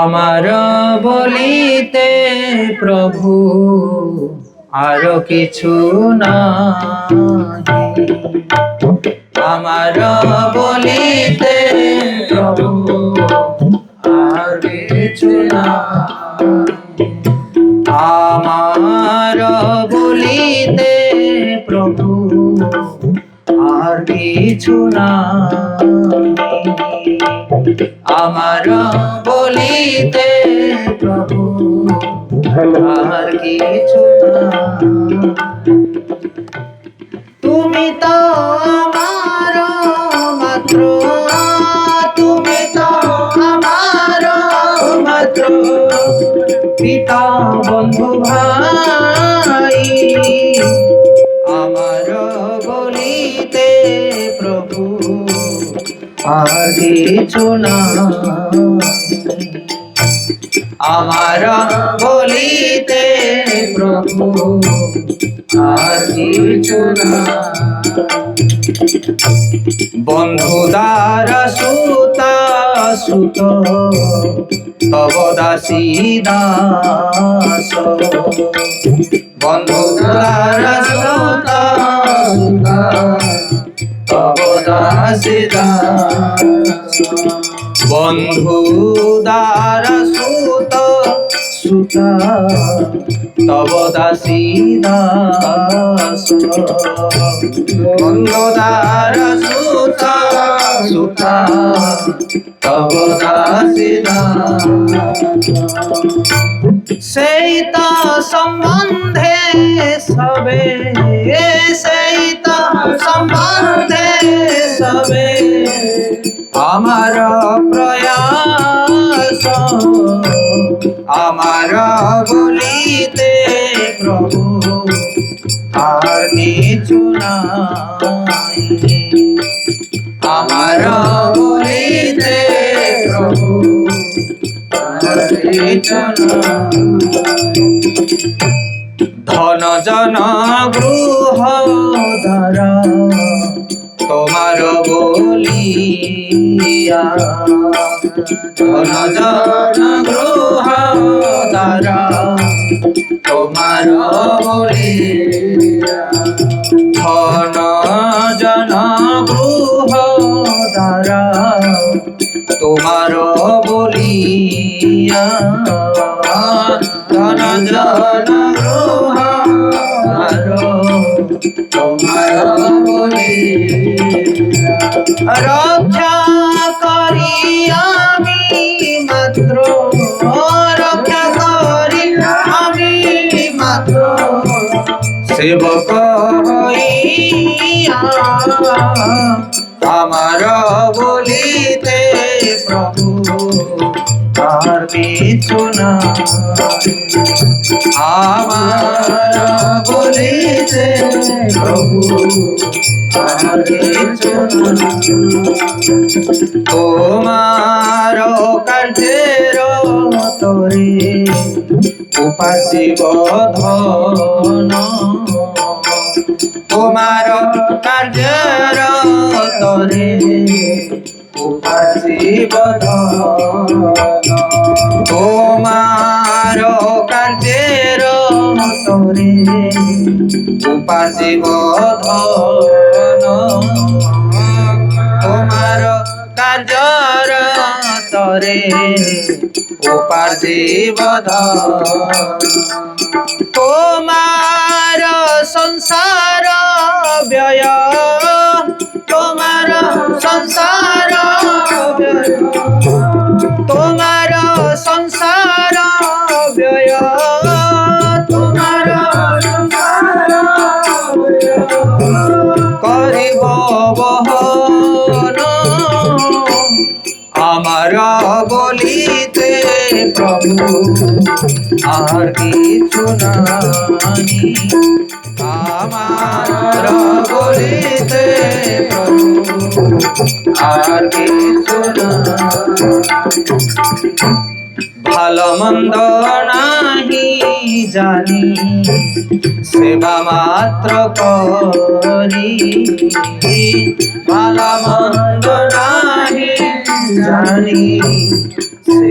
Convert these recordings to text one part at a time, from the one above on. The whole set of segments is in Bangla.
আমার বলিতে প্রভু আর কিছু নাই, আমার বলিতে প্রভু আর কিছু নাই, আমার বলিতে প্রভু আর কিছু নাই, আমার বলিতে প্রভু আর কিছু নাই। তুমি তো আমার মাত্র, তুমি তো আমার মাত্র পিতা বন্ধু ভাই, আমার বলিতে প্রভু আর কিছু নাই, আমার বলিতে প্রভু আর কিছু নাই। বন্ধু দ্বারা সুতা সুত তব দাসী দাস, বন্ধু দ্বারা সুতা সুতা তব দাসী দাস, বন্ধু দ্বারা সুত সুতা তব দাসী দাস, বন্ধু দ্বারা সুতা সুতা তব দাসী দাস, সেই তো সম্বন্ধে সবে, সেই তো সম্বন্ধে সবে আমার প্রয়াস, আমার বলিতে প্রভু আর কিছু নাই, আমার বলিতে প্রভু আর কিছু নাই। ধন জন গৃহ ধারা তোমার বলিয়া, ধন জন গৃহ ধারা তোমার বলিয়া, ধন জন গৃহ ধারা তোমার বলিয়া, ধন জন গৃহ তোমার বলিয়া, রক্ষা করি আমি মাত্র, রক্ষা করি আমি মাত্র সেবক হইয়া, আমার বলিতে প্রভু আর কিছু নাই, আমার বলিতে প্রভু আর কিছু নাই। তোমার কার্যের তরে উপাসিব ধন, তোমার কার্যের তরে উপাসিব ধন, তোমার কার্যের তরে উপাসিব ধন, তোমার কার্যর তরে উপাসিব ধন, তোমার সংসার ব্যয়, তোমার সংসার ব্যয়, তোমার সংসার ব্যয়, তোমার সংসার করিব বহন, আমার বলিতে প্রভু আর কিছু নাই, আমার বলিতে প্রভু আর কিছু নাই। ভালো মন্দ নাহি জানি সেবা মাত্র করি, ভালো মন্দ নাহি জানি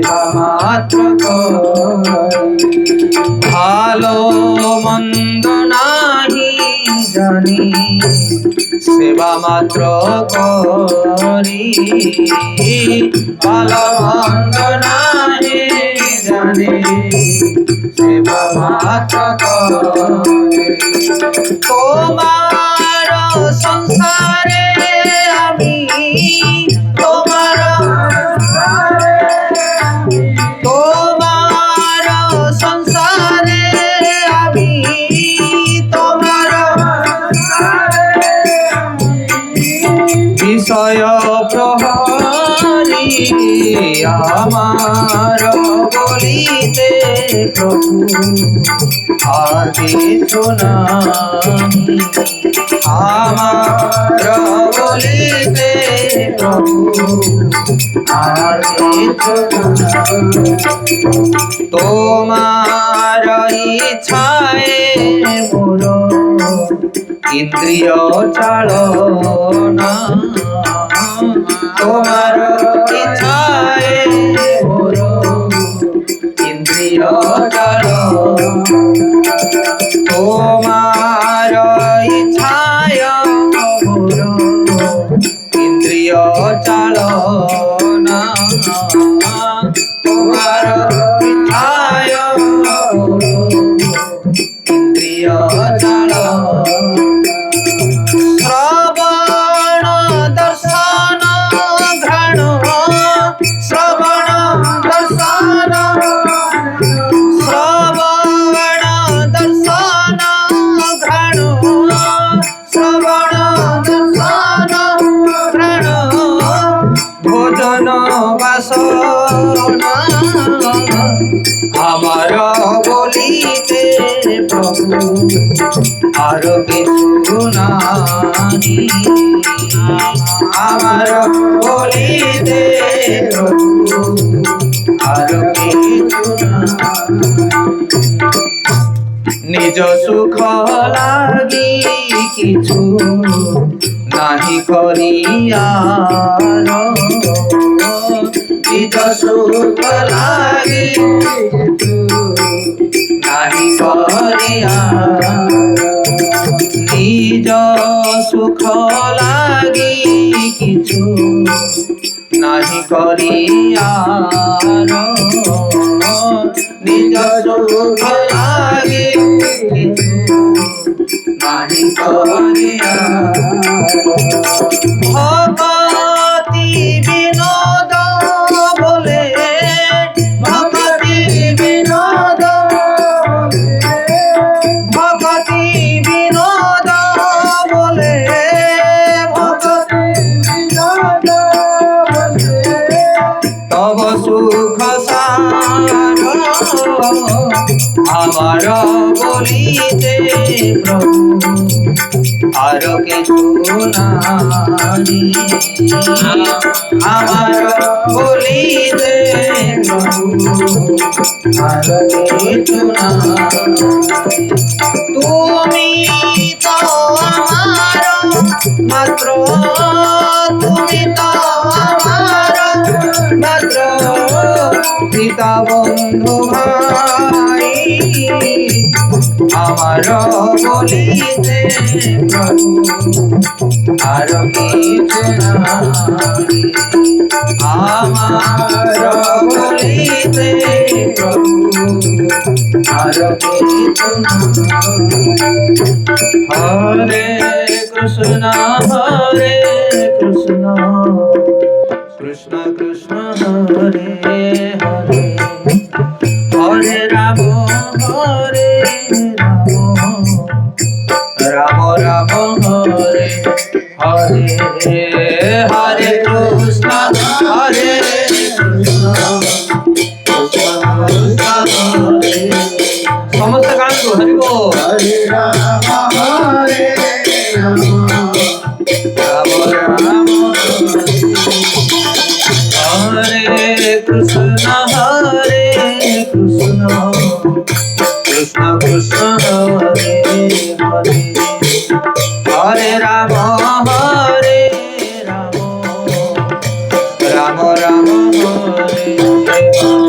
সেবা মাত্র করি। ভালো মন্দ নাহি জানি সেবা মাত্র করি। ভালো মন্দ নাহি জানি সেবা মাত্র করি। তোমার সংসারে আমি তোমার সংসারে আমি তোমার বিষয় প্রহরী আমার বলিতে প্রভু আর কিছু নাই। আমার বলিতে প্রভু আর কিছু নাই। তোমার ইচ্ছায় মোর ইন্দ্রিয় চালনা। তোমার ইচ্ছায় মোর ইন্দ্রিয় চালনা। তোমার ইচ্ছায় মোর ইন্দ্রিয় চালনা। তোমার ইচ্ছায় ইন্দ্রিয় চালনা। শ্রবণ দর্শন ঘ্রাণ শ্রবণ দর্শন শ্রবণ দর্শন ঘ্রাণ শ্রবণ দর্শন ঘ্রাণ ভোজন বাসনা আমার বলিতে প্রভু আর কিছু নাই। আমার বলিতে প্রভু আর কিছু নাই। নিজ সুখ লাগি কিছু নাহি করিয়ার। নিজ সুখ লাগি নাহি করিয়ার। নিজ সুখ লাগি কিছু নাহি করিয়ার। নিজ সুখ লাগি কিছু নাহি করিয়ার। ভগতি বিনোদ বলে ভগতি বিনোদ ভগতি বিনোদ বলে ভগতি বিনোদ বলে তব সুখ সার আমার বলিতে প্রভু আর কিছু নাই। আমার বলিতে প্রভু আর কিছু নাই। তুমি তো আমার মাত্র তুমি তো আমার মাত্র পিতা বন্ধু ভাই। আমার বলিতে প্রভু আর কিছু নাই। আমার বলিতে প্রভু আর কিছু নাই। হরে কৃষ্ণ হরে কৃষ্ণ কৃষ্ণ কৃষ্ণ হরে হরে হরে রাম হরে রাম রাম রাম হরে হরে হরে কৃষ্ণ হরে কৃষ্ণ সমস্ত গান তো হরি বল। হরে রাম হরে রাম রাম রাম হরে কৃষ্ণ হরে কৃষ্ণ কৃষ্ণ কৃষ্ণ হরে হরে হরে রাম হরে রাম রাম রাম হরে Hare